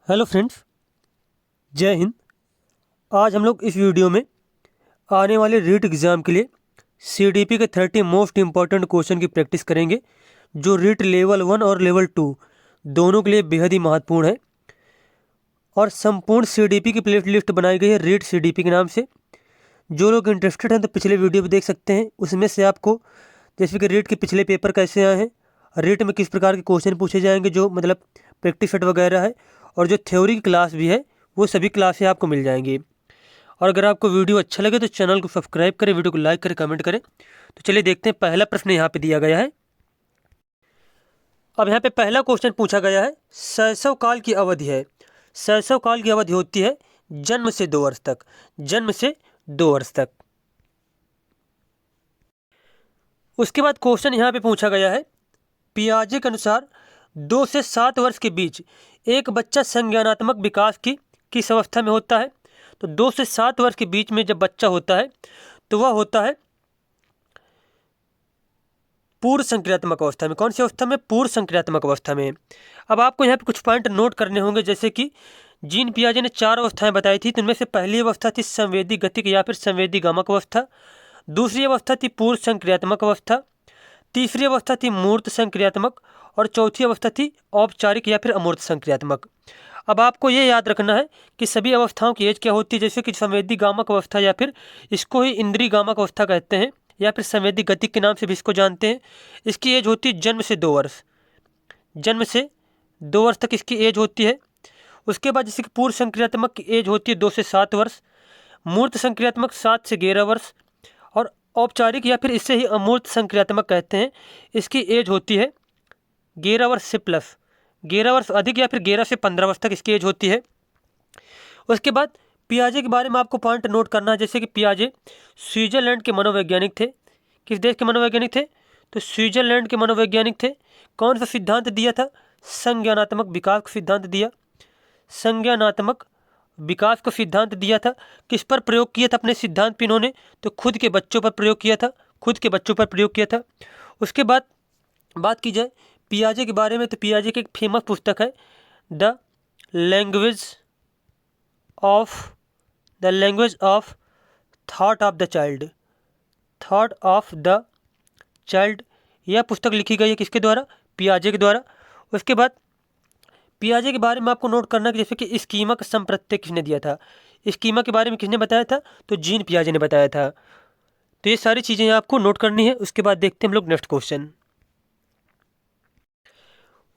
Hello friends, जय हिंद। आज हम लोग इस वीडियो में आने वाले रीट एग्ज़ाम के लिए सीडीपी के 30 मोस्ट इम्पॉर्टेंट क्वेश्चन की प्रैक्टिस करेंगे, जो रीट लेवल 1 और लेवल 2 दोनों के लिए बेहद ही महत्वपूर्ण है। और संपूर्ण सीडीपी की प्ले लिस्ट बनाई गई है रीट सीडीपी के नाम से। जो लोग इंटरेस्टेड हैं तो पिछले वीडियो भी देख सकते हैं। उसमें से आपको जैसे कि रीट के पिछले पेपर कैसे आए हैं, रीट में किस प्रकार के क्वेश्चन पूछे जाएंगे, जो मतलब प्रैक्टिस सेट वगैरह है, और जो थ्योरी की क्लास भी है वो सभी क्लासें आपको मिल जाएंगी। और अगर आपको वीडियो अच्छा लगे तो चैनल को सब्सक्राइब करें, वीडियो को लाइक करें, कमेंट करें। तो चलिए देखते हैं, पहला प्रश्न यहाँ पे दिया गया है। अब यहाँ पे पहला क्वेश्चन पूछा गया है, शैशव काल की अवधि है। शैशव काल की अवधि होती है जन्म से 2 वर्ष तक। जन्म से 2 वर्ष तक। उसके बाद क्वेश्चन यहाँ पे पूछा गया है, पियाजे के अनुसार 2 से 7 वर्ष के बीच एक बच्चा संज्ञानात्मक विकास की किस अवस्था में होता है। तो 2 से 7 वर्ष के बीच में जब बच्चा होता है तो वह होता है पूर्व संक्रियात्मक अवस्था में। कौन सी अवस्था में? पूर्व संक्रियात्मक अवस्था में। अब आपको यहाँ पे कुछ पॉइंट नोट करने होंगे, जैसे कि जीन पियाजे ने 4 अवस्थाएं बताई थी, तो उनमें से पहली अवस्था थी संवेदी गतिक या फिर संवेदी गामक अवस्था। दूसरी अवस्था थी पूर्व संक्रियात्मक अवस्था। तीसरी अवस्था थी मूर्त संक्रियात्मक। और चौथी अवस्था थी औपचारिक या फिर अमूर्त संक्रियात्मक। अब आपको ये याद रखना है कि सभी अवस्थाओं की एज क्या होती है। जैसे कि संवेदी गामक अवस्था या फिर इसको ही इंद्रिय गामक अवस्था कहते हैं, या फिर संवेदी गतिक के नाम से भी इसको जानते हैं। इसकी एज होती है जन्म से 2 वर्ष। जन्म से 2 वर्ष तक इसकी एज होती है। उसके बाद जैसे कि पूर्व संक्रियात्मक की एज होती है 2 से 7 वर्ष। मूर्त संक्रियात्मक 7 से 11 वर्ष। और औपचारिक या फिर इसे ही अमूर्त संक्रियात्मक कहते हैं, इसकी एज होती है 11 वर्ष से प्लस, 11 वर्ष अधिक या फिर 11 से 15 वर्ष तक इसकी एज होती है। उसके बाद पियाजे के बारे में आपको पॉइंट नोट करना है, जैसे कि पियाजे स्विट्जरलैंड के मनोवैज्ञानिक थे। किस देश के मनोवैज्ञानिक थे? तो स्विट्जरलैंड के मनोवैज्ञानिक थे। कौन सा सिद्धांत दिया था? संज्ञानात्मक विकास का सिद्धांत दिया। संज्ञानात्मक विकास को सिद्धांत दिया था। किस पर प्रयोग किया था अपने सिद्धांत पे इन्होंने? तो खुद के बच्चों पर प्रयोग किया था। खुद के बच्चों पर प्रयोग किया था। उसके बाद बात की जाए पियाजे के बारे में, तो पियाजे की एक फेमस पुस्तक है the language of thought of the child. Thought of the child, यह पुस्तक लिखी गई है किसके द्वारा? पियाजे के द्वारा। उसके बाद पियाजे के बारे में आपको नोट करना कि जैसे कि स्कीमा का संप्रत्यय किसने दिया था? स्कीमा के बारे में किसने बताया था? तो जीन पियाजे ने बताया था। तो ये सारी चीज़ें आपको नोट करनी है। उसके बाद देखते हैं हम लोग नेक्स्ट क्वेश्चन।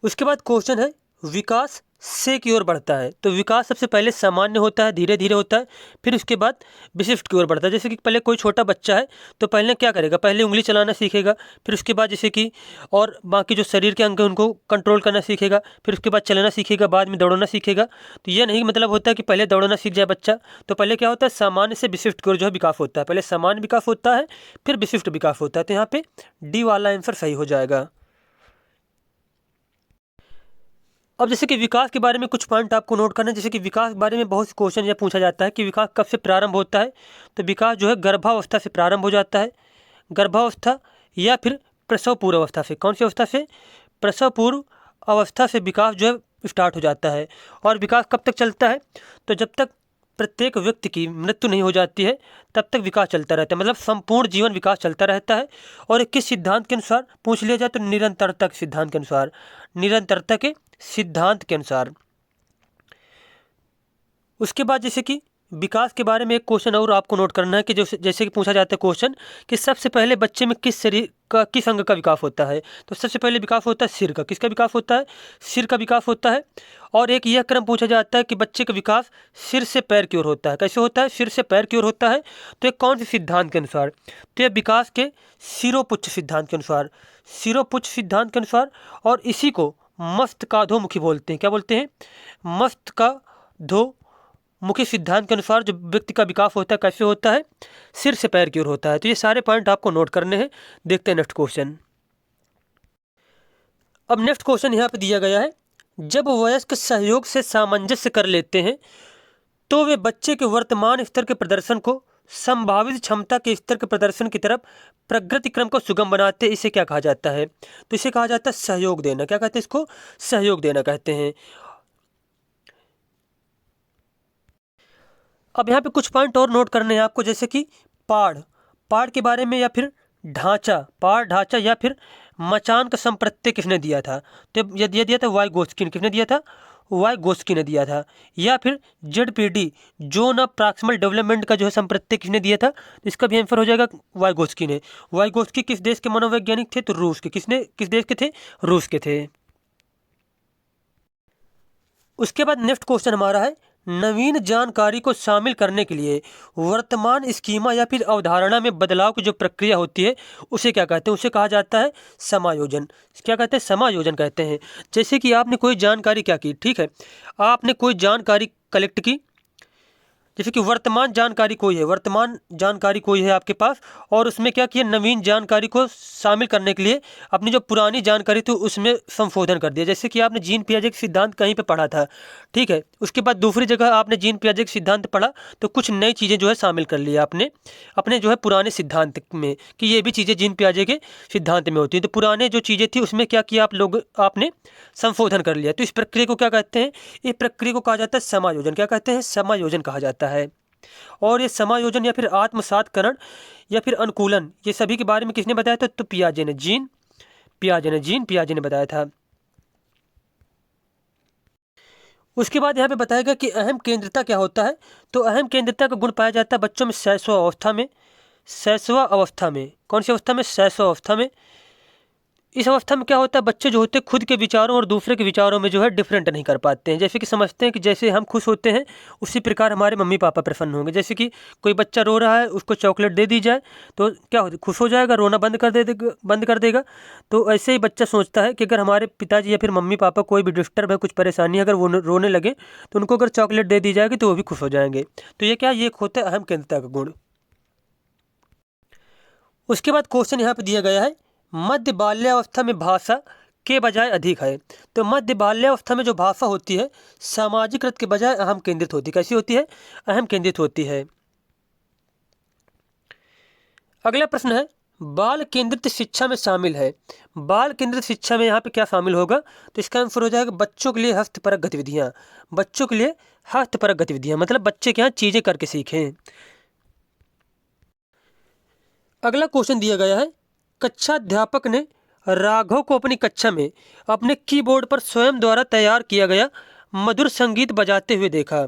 उसके बाद क्वेश्चन है, विकास से की ओर बढ़ता है। तो विकास सबसे पहले सामान्य होता है, धीरे धीरे होता है, फिर उसके बाद विशिष्ट की ओर बढ़ता है। जैसे कि पहले कोई छोटा बच्चा है तो पहले क्या करेगा? पहले उंगली चलाना सीखेगा, फिर उसके बाद जैसे कि और बाकी जो शरीर के अंग हैं उनको कंट्रोल करना सीखेगा, फिर उसके बाद चलना सीखेगा, बाद में दौड़ना सीखेगा। तो ये नहीं मतलब होता है कि पहले दौड़ना सीख जाए बच्चा। तो पहले क्या होता है? सामान्य से विशिष्ट की ओर जो है विकास होता है। पहले सामान्य विकास होता है, फिर विशिष्ट विकास होता है। तो यहाँ पे डी वाला आंसर सही हो जाएगा। अब जैसे कि विकास के बारे में कुछ पॉइंट आपको नोट करना है। जैसे कि विकास के बारे में बहुत से क्वेश्चन यह पूछा जाता है कि विकास कब से प्रारंभ होता है। तो विकास जो है गर्भावस्था से प्रारंभ हो जाता है। गर्भावस्था या फिर प्रसव पूर्व अवस्था से। कौन सी अवस्था से? प्रसव पूर्व अवस्था से विकास जो है स्टार्ट हो जाता है। और विकास कब तक चलता है? तो जब तक प्रत्येक व्यक्ति की मृत्यु नहीं हो जाती है तब तक विकास चलता रहता है। मतलब संपूर्ण जीवन विकास चलता रहता है। और किस सिद्धांत के अनुसार पूछ लिया जाए? तो निरंतरता के सिद्धांत के अनुसार। निरंतरता के सिद्धांत के अनुसार। उसके बाद जैसे कि विकास के बारे में एक क्वेश्चन और आपको नोट करना है कि जैसे कि पूछा जाता है क्वेश्चन कि सबसे पहले बच्चे में किस शरीर का, किस अंग का विकास होता है। तो सबसे पहले विकास होता है सिर का। किसका विकास होता है? सिर का विकास होता है। और एक यह क्रम पूछा जाता है कि बच्चे का विकास सिर से पैर की ओर होता है। कैसे होता है? सिर से पैर की ओर होता है। तो ये कौन से सिद्धांत के अनुसार? तो यह विकास के शिरोपुच्छ सिद्धांत के अनुसार। शिरोपुच्छ सिद्धांत के अनुसार। और इसी को मस्तकाधोमुखी बोलते हैं। क्या बोलते हैं? मस्तकाधोमुखी सिद्धांत के अनुसार जो व्यक्ति का विकास होता है कैसे होता है? सिर से पैर की ओर होता है। तो ये सारे पॉइंट आपको नोट करने हैं। देखते हैं नेक्स्ट क्वेश्चन। अब नेक्स्ट क्वेश्चन यहाँ पे दिया गया है, जब वयस्क सहयोग से सामंजस्य कर लेते हैं तो वे बच्चे के वर्तमान स्तर के प्रदर्शन को संभावित क्षमता के स्तर के प्रदर्शन की तरफ प्रगति क्रम को सुगम बनाते हैं। इसे क्या कहा जाता है? तो इसे कहा जाता है सहयोग देना। क्या कहते हैं इसको? सहयोग देना कहते हैं। अब यहाँ पे कुछ पॉइंट और नोट करने हैं आपको, जैसे कि पाड़, पाड़ के बारे में, या फिर ढांचा, पाड़ ढांचा, या फिर मचान का संप्रत्यय किसने दिया था? तो ये दिया था वाइगोत्स्की ने। किसने दिया था? वाइगोत्स्की ने दिया था। या फिर ZPD, zone of proximal development का जो है संप्रत्यय किसने दिया था? तो इसका भी आंसर हो जाएगा वाइगोत्स्की ने। वाइगोत्स्की किस देश के मनोवैज्ञानिक थे? तो रूस के। किस देश के थे? रूस के थे। उसके बाद नेक्स्ट क्वेश्चन हमारा है, नवीन जानकारी को शामिल करने के लिए वर्तमान स्कीमा या फिर अवधारणा में बदलाव की जो प्रक्रिया होती है उसे क्या कहते हैं? उसे कहा जाता है समायोजन। क्या कहते हैं? समायोजन कहते हैं। जैसे कि आपने कोई जानकारी क्या की, ठीक है, आपने कोई जानकारी कलेक्ट की, जैसे कि वर्तमान जानकारी कोई है, वर्तमान जानकारी कोई है आपके पास, और उसमें क्या किया, नवीन जानकारी को शामिल करने के लिए अपनी जो पुरानी जानकारी थी उसमें संशोधन कर दिया। जैसे कि आपने जीन पियाजे का सिद्धांत कहीं पे पढ़ा था, ठीक है, उसके बाद दूसरी जगह आपने जीन पियाजे का सिद्धांत पढ़ा तो कुछ नई चीज़ें जो है शामिल कर लिया आपने अपने जो है पुराने सिद्धांत में, कि ये भी चीज़ें जीन पियाजे के सिद्धांत में होती हैं। तो पुराने जो चीज़ें थी उसमें क्या किया आपने संशोधन कर लिया। तो इस प्रक्रिया को क्या कहते हैं? इस प्रक्रिया को कहा जाता है समायोजन। क्या कहते हैं? समायोजन कहा जाता है। और ये समायोजन या फिर आत्मसातकरण या फिर अनुकूलन, ये सभी के बारे में किसने बताया था? तो पियाजे ने, जीन पियाजे ने बताया था। उसके बाद यहाँ पे बताया गया कि अहम केंद्रिता क्या होता है। तो अहम केंद्रिता का गुण पाया जाता है बच्चों में शैशव अवस्था में। शैशव अवस्था में, कौन सी अवस्था में? शैशव अवस्था में। इस अवस्था में क्या होता है, बच्चे जो होते हैं खुद के विचारों और दूसरे के विचारों में जो है डिफरेंट नहीं कर पाते हैं। जैसे कि समझते हैं कि जैसे हम खुश होते हैं उसी प्रकार हमारे मम्मी पापा प्रसन्न होंगे। जैसे कि कोई बच्चा रो रहा है, उसको चॉकलेट दे दी जाए तो क्या होता है, खुश हो जाएगा, रोना बंद कर देगा। तो ऐसे ही बच्चा सोचता है कि अगर हमारे पिताजी या फिर मम्मी पापा कोई भी डिस्टर्ब है, कुछ परेशानी है, अगर वो रोने लगे तो उनको अगर चॉकलेट दे दी जाएगी तो वो भी खुश हो जाएंगे। तो ये क्या, ये एक होता है अहम केंद्रिता का गुण। उसके बाद क्वेश्चन यहाँ पे दिया गया है, मध्य बाल्यावस्था में भाषा के बजाय अधिक है। तो मध्य बाल्यावस्था में जो भाषा होती है सामाजिकृत के बजाय अहम केंद्रित होती है। कैसी होती है? अहम केंद्रित होती है। अगला प्रश्न है, बाल केंद्रित शिक्षा में शामिल है। बाल केंद्रित शिक्षा में यहाँ पे क्या शामिल होगा? तो इसका आंसर हो जाएगा बच्चों के लिए हस्तपरक गतिविधियाँ। बच्चों के लिए हस्तपरक गतिविधियाँ मतलब बच्चे के यहाँ चीज़ें करके सीखें। अगला क्वेश्चन दिया गया है, कक्षा अध्यापक ने राघव को अपनी कक्षा में अपने कीबोर्ड पर स्वयं द्वारा तैयार किया गया मधुर संगीत बजाते हुए देखा।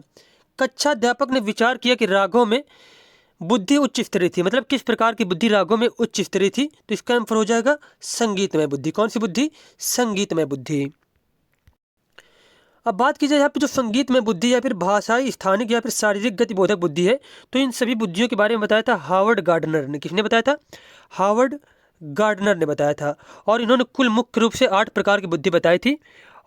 कक्षा अध्यापक ने विचार किया कि राघव में बुद्धि उच्च स्तरीय थी, मतलब किस प्रकार की बुद्धि राघव में उच्च स्तरीय थी? तो इसका आंसर हो जाएगा संगीतमय बुद्धि। कौन सी बुद्धि? संगीतमय बुद्धि। अब बात की जाए यहाँ पे जो संगीत में बुद्धि या फिर भाषाई, स्थानिक या फिर शारीरिक गतिबोधक बुद्धि है, तो इन सभी बुद्धियों के बारे में बताया था हार्वर्ड गार्डनर ने। किसने बताया था? हार्वर्ड गार्डनर ने बताया था। और इन्होंने कुल मुख्य रूप से 8 प्रकार की बुद्धि बताई थी।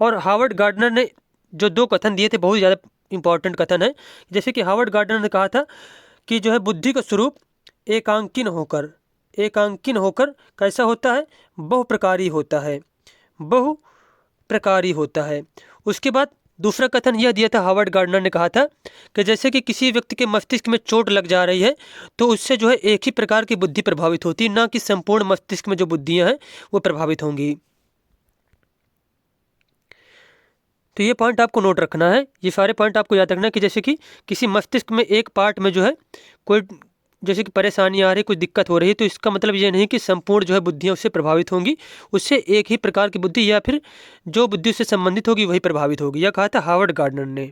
और हार्वर्ड गार्डनर ने जो 2 कथन दिए थे बहुत ज़्यादा इंपॉर्टेंट कथन है। जैसे कि हार्वर्ड गार्डनर ने कहा था कि जो है बुद्धि का स्वरूप एकांकीन होकर कैसा होता है? बहुप्रकारी होता है, बहुप्रकारी होता है। उसके बाद दूसरा कथन यह दिया था, हार्वर्ड गार्डनर ने कहा था कि जैसे कि किसी व्यक्ति के मस्तिष्क में चोट लग जा रही है तो उससे जो है एक ही प्रकार की बुद्धि प्रभावित होती है, ना कि संपूर्ण मस्तिष्क में जो बुद्धियां हैं वो प्रभावित होंगी। तो ये पॉइंट आपको नोट रखना है, ये सारे पॉइंट आपको याद रखना है कि जैसे कि किसी मस्तिष्क में एक पार्ट में जो है कोई जैसे कि परेशानी आ रही, कोई दिक्कत हो रही है, तो इसका मतलब ये नहीं कि संपूर्ण जो है बुद्धियाँ उससे प्रभावित होंगी। उससे एक ही प्रकार की बुद्धि या फिर जो बुद्धि उससे संबंधित होगी वही प्रभावित होगी। यह कहा था हार्वर्ड गार्डनर ने।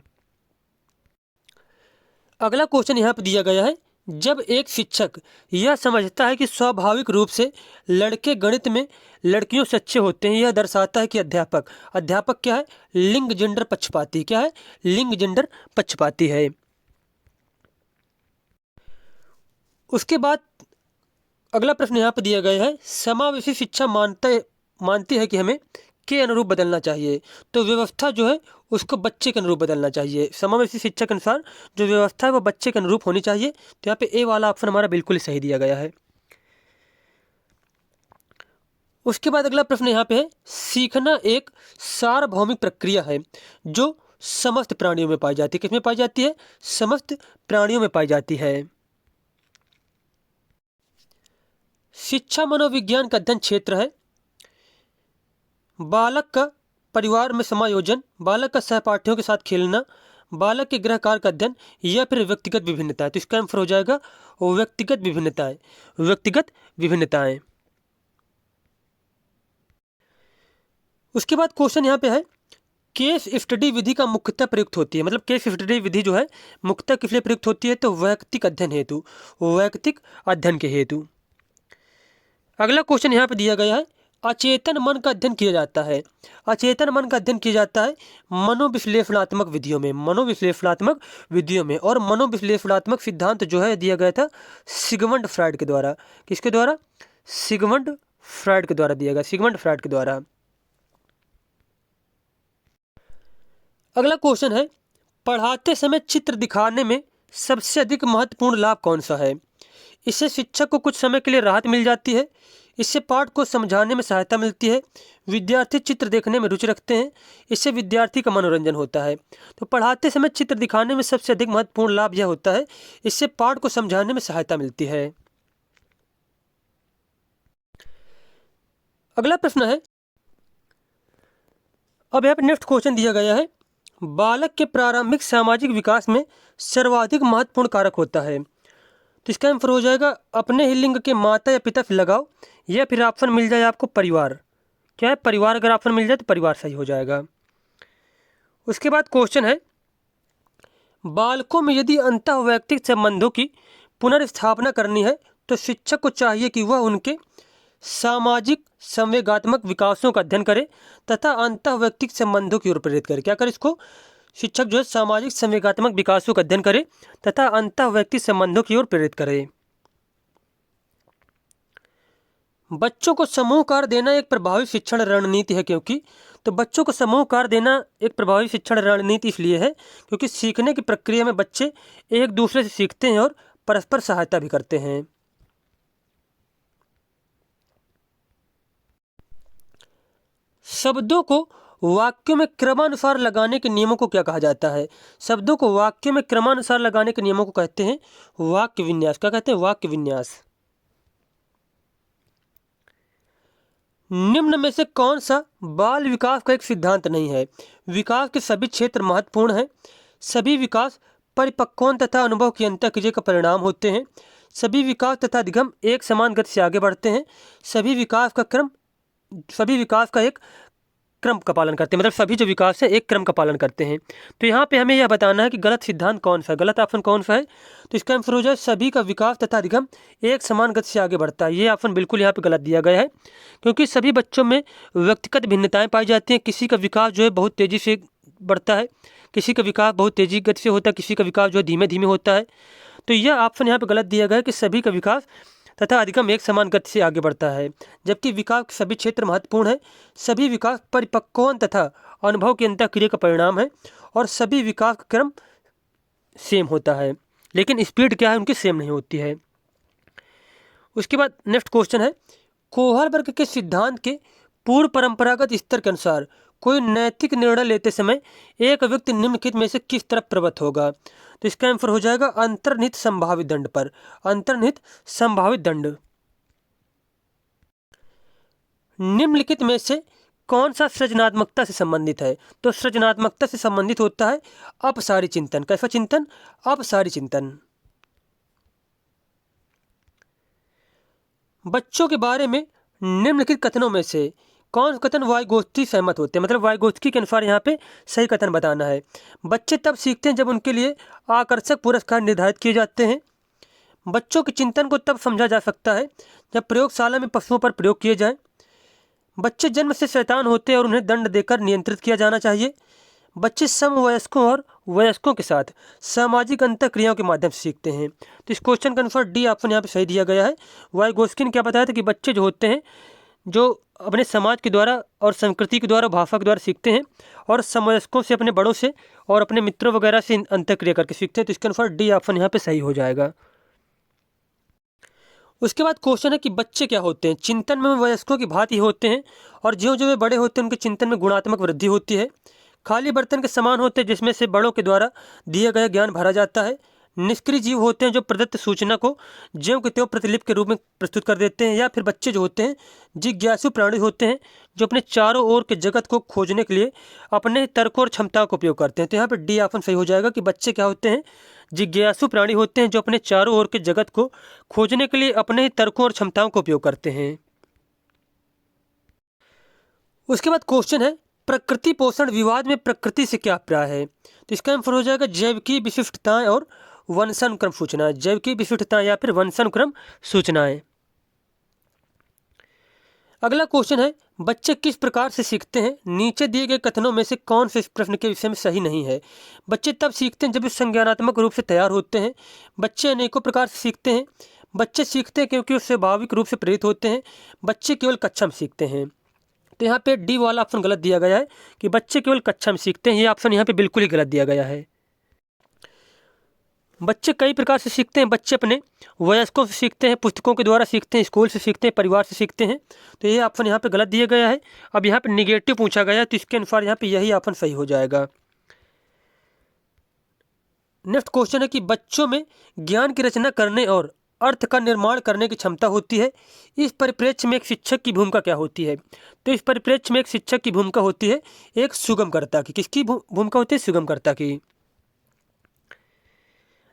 अगला क्वेश्चन यहाँ पर दिया गया है, जब एक शिक्षक यह समझता है कि स्वाभाविक रूप से लड़के गणित में लड़कियों से अच्छे होते हैं, यह दर्शाता है कि अध्यापक क्या है? लिंग जेंडर पक्षपाती। क्या है? लिंग जेंडर पक्षपाती है। उसके बाद अगला प्रश्न यहाँ पर दिया गया है, समावेशी शिक्षा मानती है कि हमें के अनुरूप बदलना चाहिए। तो व्यवस्था जो है उसको बच्चे के अनुरूप बदलना चाहिए। समावेशी शिक्षा के अनुसार जो व्यवस्था है वो बच्चे के अनुरूप होनी चाहिए। तो यहाँ पे ए वाला ऑप्शन हमारा बिल्कुल सही दिया गया है। उसके बाद अगला प्रश्न यहाँ पे है, सीखना एक सार्वभौमिक प्रक्रिया है जो समस्त प्राणियों में पाई जाती है। किसमें पाई जाती है? समस्त प्राणियों में पाई जाती है। शिक्षा मनोविज्ञान का अध्ययन क्षेत्र है। बालक का परिवार में समायोजन, बालक का सहपाठियों के साथ खेलना, बालक के गृहकार्य का अध्ययन या फिर व्यक्तिगत विभिन्नताएं। तो इसका आंसर हो जाएगा व्यक्तिगत विभिन्नताएं, व्यक्तिगत विभिन्नताएं। उसके बाद क्वेश्चन यहाँ पे है, केस स्टडी विधि का मुख्यतः प्रयुक्त होती है, मतलब केस स्टडी विधि जो है मुख्यतः किस लिए प्रयुक्त होती है, तो वैयक्तिक अध्ययन हेतु, वैयक्तिक अध्ययन के हेतु। अगला क्वेश्चन यहाँ पे दिया गया है, अचेतन मन का अध्ययन किया जाता है। अचेतन मन का अध्ययन किया जाता है मनोविश्लेषणात्मक विधियों में, मनोविश्लेषणात्मक विधियों में। और मनोविश्लेषणात्मक सिद्धांत जो है दिया गया था सिगमंड फ्राइड के द्वारा। किसके द्वारा? सिगमंड फ्राइड के द्वारा दिया गया, सिगमंड फ्राइड के द्वारा। अगला क्वेश्चन है, पढ़ाते समय चित्र दिखाने में सबसे अधिक महत्वपूर्ण लाभ कौन सा है? इससे शिक्षक को कुछ समय के लिए राहत मिल जाती है, इससे पाठ को समझाने में सहायता मिलती है, विद्यार्थी चित्र देखने में रुचि रखते हैं, इससे विद्यार्थी का मनोरंजन होता है। तो पढ़ाते समय चित्र दिखाने में सबसे अधिक महत्वपूर्ण लाभ यह होता है, इससे पाठ को समझाने में सहायता मिलती है। अगला प्रश्न है, अब यहाँ पे नेक्स्ट क्वेश्चन दिया गया है, बालक के प्रारंभिक सामाजिक विकास में सर्वाधिक महत्वपूर्ण कारक होता है। तो इसका आंसर हो जाएगा अपने ही लिंग के माता या पिता से लगाव, या फिर ऑप्शन मिल जाए आपको परिवार। क्या है? परिवार। अगर ऑप्शन मिल जाए तो परिवार सही हो जाएगा। उसके बाद क्वेश्चन है, बालकों में यदि अंतःवैयक्तिक संबंधों की पुनर्स्थापना करनी है तो शिक्षक को चाहिए कि वह उनके सामाजिक संवेगात्मक विकासों का अध्ययन करे तथा अंतःवैयक्तिक संबंधों की ओर प्रेरित करे। क्या करे इसको? शिक्षक जो है सामाजिक संवेगात्मक विकासों का अध्ययन करे तथा अंतःवैयक्तिक संबंधों की ओर प्रेरित करे। बच्चों को समूह कार्य देना एक प्रभावी शिक्षण रणनीति है, क्योंकि तो बच्चों को समूह कार्य देना एक प्रभावी शिक्षण रणनीति इसलिए है क्योंकि सीखने की प्रक्रिया में बच्चे एक दूसरे से सीखते हैं और परस्पर सहायता भी करते हैं। शब्दों को वाक्यों में क्रमानुसार लगाने के नियमों को क्या कहा जाता है? शब्दों को वाक्यों में क्रमानुसार लगाने के नियमों को कहते हैं वाक्य विन्यास। क्या कहते हैं? वाक्य विन्यास। निम्न में से कौन सा बाल विकास का एक सिद्धांत नहीं है? विकास के सभी क्षेत्र महत्वपूर्ण हैं, सभी विकास परिपक्वता तथा अनुभव की अंतःक्रिया का परिणाम होते हैं, सभी विकास तथा अधिगम एक समान गति से आगे बढ़ते हैं, सभी विकास का एक क्रम का पालन करते हैं, मतलब सभी जो विकास है एक क्रम का पालन करते हैं। तो यहाँ पे हमें यह बताना है कि गलत सिद्धांत कौन सा है, गलत ऑप्शन कौन सा है। तो इसका आंसर हो जाए सभी का विकास तथा अधिगम एक समान गति से आगे बढ़ता है। ये ऑप्शन बिल्कुल यहाँ पे गलत दिया गया है, क्योंकि सभी बच्चों में व्यक्तिगत भिन्नताएं पाई जाती हैं। किसी का विकास जो है बहुत तेज़ी से बढ़ता है, किसी का विकास बहुत तेज़ी गति से होता है, किसी का विकास जो है धीमे धीमे होता है। तो यह ऑप्शन यहाँ पर गलत दिया गया है कि सभी का विकास तथा अधिगम एक समान गति से आगे बढ़ता है, जबकि विकास के सभी क्षेत्र महत्वपूर्ण है, सभी विकास परिपक्वन तथा अनुभव की अंतःक्रिया का परिणाम है और सभी विकास का क्रम सेम होता है, लेकिन स्पीड क्या है उनकी सेम नहीं होती है। उसके बाद नेक्स्ट क्वेश्चन है, कोहलबर्ग के सिद्धांत के पूर्व परंपरागत स्तर के अनुसार कोई नैतिक निर्णय लेते समय एक व्यक्ति निम्नलिखित में से किस तरफ प्रवृत्त होगा? तो इसका आंसर हो जाएगा अंतर्निहित संभावित दंड पर, अंतर्निहित संभावित दंड। निम्नलिखित में से कौन सा सृजनात्मकता से संबंधित है? तो सृजनात्मकता से संबंधित होता है अपसारी चिंतन। कैसा चिंतन? अपसारी चिंतन। बच्चों के बारे में निम्नलिखित कथनों में से कौन कथन वाइगोत्स्की सहमत होते हैं? मतलब वाइगोत्स्की के अनुसार यहाँ पे सही कथन बताना है। बच्चे तब सीखते हैं जब उनके लिए आकर्षक पुरस्कार निर्धारित किए जाते हैं। बच्चों के चिंतन को तब समझा जा सकता है जब प्रयोगशाला में पशुओं पर प्रयोग किए जाएं। बच्चे जन्म से शैतान होते हैं और उन्हें दंड देकर नियंत्रित किया जाना चाहिए। बच्चे समवयस्कों और वयस्कों के साथ सामाजिक अंतःक्रियाओं के माध्यम से सीखते हैं। तो इस क्वेश्चन के अनुसार डी ऑप्शन यहाँ पे सही दिया गया है। वाइगोत्स्की ने क्या बताया था कि बच्चे जो होते हैं जो अपने समाज के द्वारा और संस्कृति के द्वारा, भाषा के द्वारा सीखते हैं और समवयस्कों से, अपने बड़ों से और अपने मित्रों वगैरह से अंतःक्रिया करके सीखते हैं। तो इसके अनुसार डी ऑप्शन यहाँ पे सही हो जाएगा। उसके बाद क्वेश्चन है कि बच्चे क्या होते हैं? चिंतन में वयस्कों की भांति होते हैं और ज्यों ज्यों वे बड़े होते हैं उनके चिंतन में गुणात्मक वृद्धि होती है। खाली बर्तन के समान होते हैं जिसमें से बड़ों के द्वारा दिए गए ज्ञान भरा जाता है। निष्क्रिय जीव होते हैं जो प्रदत्त सूचना को ज्यों के त्यों प्रतिलिपि के रूप में प्रस्तुत कर देते हैं। या फिर बच्चे जो होते हैं जिज्ञासु प्राणी होते हैं जो अपने चारों ओर के जगत को खोजने के लिए अपने तर्क और क्षमताओं का उपयोग करते हैं। तो यहाँ पर डी ऑप्शन सही हो जाएगा कि बच्चे क्या होते हैं, जिज्ञासु प्राणी होते हैं जो अपने चारों ओर के जगत को खोजने के लिए अपने ही तर्कों और क्षमताओं का उपयोग करते हैं। उसके बाद क्वेश्चन है प्रकृति पोषण विवाद में प्रकृति से क्या अभिप्राय है। तो इसका आंसर हो जाएगा जैविकी विशिष्टताएं और वंशानुक्रम सूचनाएं। जैविकी विशिष्टताएं या फिर वंशानुक्रम सूचनाएं। अगला क्वेश्चन है बच्चे किस प्रकार से सीखते हैं, नीचे दिए गए कथनों में से कौन से इस प्रश्न के विषय में सही नहीं है। बच्चे तब सीखते हैं जब वे संज्ञानात्मक रूप से तैयार होते हैं। बच्चे अनेकों प्रकार से सीखते हैं। बच्चे सीखते हैं क्योंकि वे स्वाभाविक रूप से प्रेरित होते हैं। बच्चे केवल कक्षा में सीखते हैं। तो यहाँ पे डी वाला ऑप्शन गलत दिया गया है कि बच्चे केवल कक्षा में सीखते हैं। ये ऑप्शन यहाँ पे बिल्कुल ही गलत दिया गया है। बच्चे कई प्रकार से सीखते हैं। बच्चे अपने वयस्कों से सीखते हैं, पुस्तकों के द्वारा सीखते हैं, स्कूल से सीखते हैं, परिवार से सीखते हैं। तो ये ऑप्शन यहाँ पे गलत दिया गया है। अब यहाँ पे निगेटिव पूछा गया है तो इसके अनुसार यहाँ पे यही ऑप्शन सही हो जाएगा। नेक्स्ट क्वेश्चन है कि बच्चों में ज्ञान की रचना करने और अर्थ का निर्माण करने की क्षमता होती है। इस परिप्रेक्ष्य में एक शिक्षक की भूमिका क्या होती है। तो इस परिप्रेक्ष्य में एक शिक्षक की भूमिका होती है एक सुगमकर्ता की। किसकी भूमिका होती है, सुगमकर्ता की।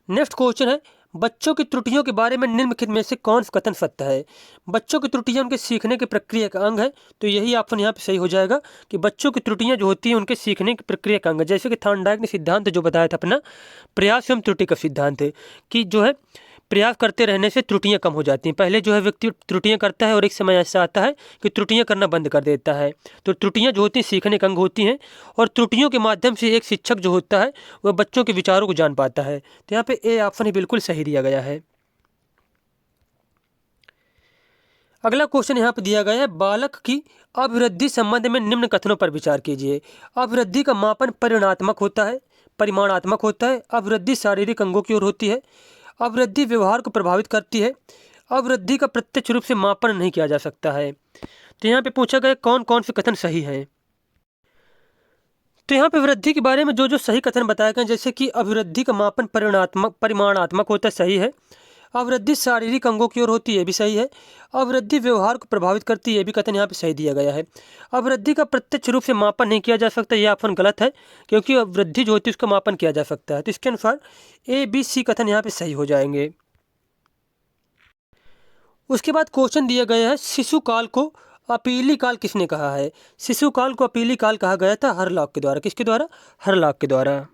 नेक्स्ट क्वेश्चन है बच्चों की त्रुटियों के बारे में निम्नलिखित में से कौन सा कथन सत्य है। बच्चों की त्रुटियां उनके सीखने की प्रक्रिया का अंग है। तो यही ऑप्शन यहाँ पे सही हो जाएगा कि बच्चों की त्रुटियां जो होती हैं उनके सीखने की प्रक्रिया का अंग है। जैसे कि थॉर्नडाइक ने सिद्धांत जो बताया था अपना प्रयास एवं त्रुटि का सिद्धांत है कि जो है प्रयास करते रहने से त्रुटियां कम हो जाती हैं। पहले जो है व्यक्ति त्रुटियां करता है और एक समय ऐसा आता है कि त्रुटियां करना बंद कर देता है। तो त्रुटियां जो होती हैं सीखने का अंग होती हैं और त्रुटियों के माध्यम से एक शिक्षक जो होता है वह बच्चों के विचारों को जान पाता है। तो यहाँ पे ए ऑप्शन ही बिल्कुल सही दिया गया है। अगला क्वेश्चन यहाँ पे दिया गया है बालक की अभिवृद्धि संबंध में निम्न कथनों पर विचार कीजिए। अभिवृद्धि का मापन परिमाणात्मक होता है। अभिवृद्धि शारीरिक अंगों की ओर होती है। अभिवृद्धि व्यवहार को प्रभावित करती है। अभिवृद्धि का प्रत्यक्ष रूप से मापन नहीं किया जा सकता है। तो यहाँ पे पूछा गया कौन कौन से कथन सही हैं। तो यहाँ पे वृद्धि के बारे में जो जो सही कथन बताए गए जैसे कि अभिवृद्धि का मापन परिमाणात्मक होता है, सही है। अभिवृद्धि शारीरिक अंगों की ओर होती है, भी सही है। अभिवृद्धि व्यवहार को प्रभावित करती है, भी कथन यहाँ पे सही दिया गया है। अभिवृद्धि का प्रत्यक्ष रूप से मापन नहीं किया जा सकता, यह ऑप्शन गलत है क्योंकि वृद्धि जो होती है उसका मापन किया जा सकता है। तो इसके अनुसार ए बी सी कथन यहाँ पे सही हो जाएंगे। उसके बाद क्वेश्चन दिया गया है शिशु काल को अपीली काल किसने कहा है। शिशु काल को अपीली काल कहा गया था हरलॉक के द्वारा। किसके द्वारा, हरलॉक के द्वारा।